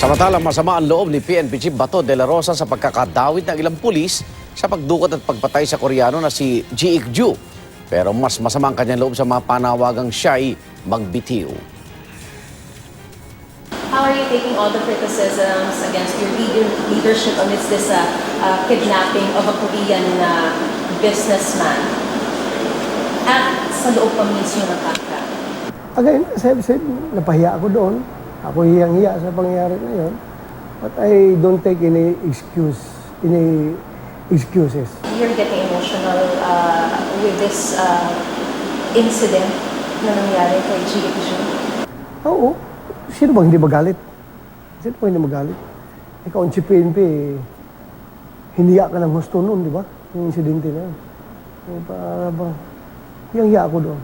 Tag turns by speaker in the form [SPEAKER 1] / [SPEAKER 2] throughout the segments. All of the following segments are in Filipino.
[SPEAKER 1] Samantalang masama ang loob ni PNP Chief Bato de la Rosa sa pagkakadawit ng ilang pulis sa pagdukot at pagpatay sa Koreano na si Ji Ik-ju. Pero mas masama ang kanyang loob sa mga panawagang siya'y magbitiw.
[SPEAKER 2] How are you taking all the criticisms against your leadership amidst this kidnapping of a Korean businessman? At sa loob pa mismo ng Kamka?
[SPEAKER 3] Again, as I've said, napahiya ako doon. Ako hiyang-hiya sa pangyayari na yun. But I don't take any excuses.
[SPEAKER 2] You're getting emotional with this incident na nangyari kay Ji Ik-ju.
[SPEAKER 3] Oo. Sino bang hindi magalit? Sino bang hindi magalit? Ikaw ang Chief PNP, hiniya ka ng gusto noon, di ba? Yung insidente na yun. Para ba? Hiyang-hiya ako doon.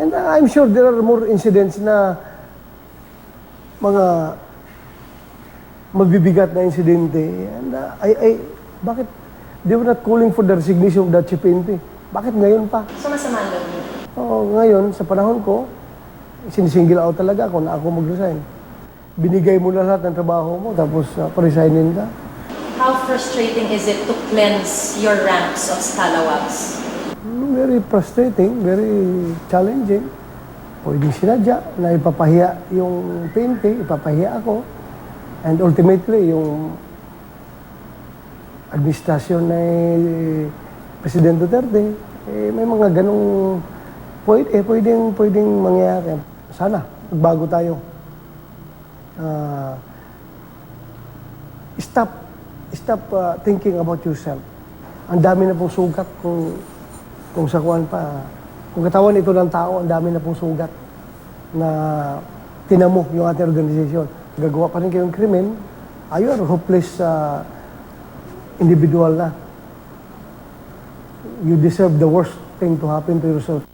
[SPEAKER 3] And I'm sure there are more incidents na mga mabibigat na insidente. And bakit they were not calling for the resignation of the Chief PNP? Bakit ngayon pa?
[SPEAKER 2] So masama ang loob niyo?
[SPEAKER 3] Oo, ngayon, sa panahon ko, sinisingle out talaga ako na ako mag-resign. Binigay mo na lahat ng trabaho mo, tapos pa-resignin ka.
[SPEAKER 2] How frustrating is it to cleanse your ranks of scalawags?
[SPEAKER 3] Very frustrating, very challenging. Pwedeng sinadya na ipapahiya yung PNP, ipapahiya ako. And ultimately, yung administrasyon ni President Duterte, may mga ganong pwedeng mangyayari. Sana, magbago tayo. Stop thinking about yourself. Ang dami na pong sugat kung sa kuwan pa. Kung katawan ito ng tao, ang dami na pong sugat na tinamo yung ating organisasyon. Gagawa pa rin kayong krimen, you are hopeless individual na. You deserve the worst thing to happen to yourself.